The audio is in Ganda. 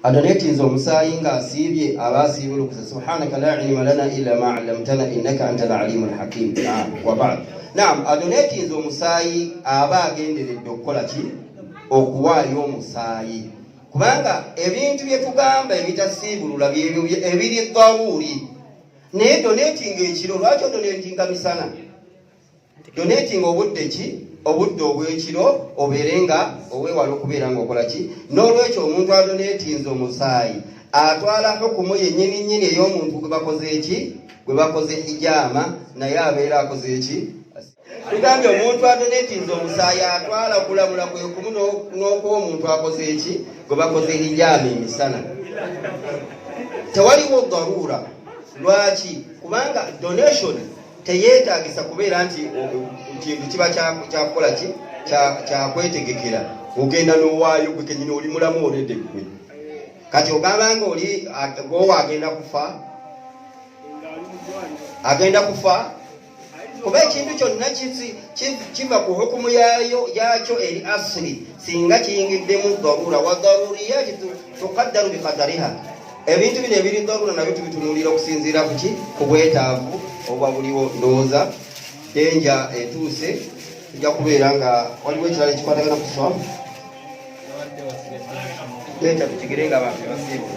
adonetinze omusaayi ng'asiibye aba asiibye olukusa subhanaka la ilma lana illa ma 'allamtana innaka antal alimul hakim. Wa ba'd. Naam, adonetinze omusaayi aba agenderedde okukola ki? Okuwaayo omusaayi. Kubanga ebintu bye tugamba ebitasiibulula byebyo ebiri dawuri. Naye donating ekiro, lwaki odonatinga misana? Donating obudde ki? Obudde obw'ekiro obeere nga oweewala okubeera ng'okola ki? N'olwekyo omuntu adonatinze omusaayi atwala hukumu yennyini nnyini ey'omuntu gwe bakoze eki? Gwe bakoze hijaama, naye abeera akoze eki? Tugambye omuntu adonatinze omusaayi atwala kulamula kwe kumu n'okuba omuntu akoze eki? Gwe bakoze hijaama emisana. Tewaliwo daruura. Lwaki? Kubanga donation teyeetaagisa kubeera nti kintu kiba kyakukola ki? Kyakwetegekera. Ogenda n'owaayo gwe kennyini oli mulamu oledde gwe. Kati ogamba nga oli gwowa agenda kufa. Kuba ekintu kyonna kiva ku hukumu yakyo eri asiri singa kiyingiddemu daruura. Wa daruriyati tuqaddaru biqadariha. Ebintu bino ebiri daruura nabyo tubitunuulira okusinziira ku ki? Ku bwetaavu obwa buliwo. Ndowooza denja etuuse tujja kubeera nga waliwo ekirala ekikwatagana ku swaamu. Leta tukigire nga abantu basiibu.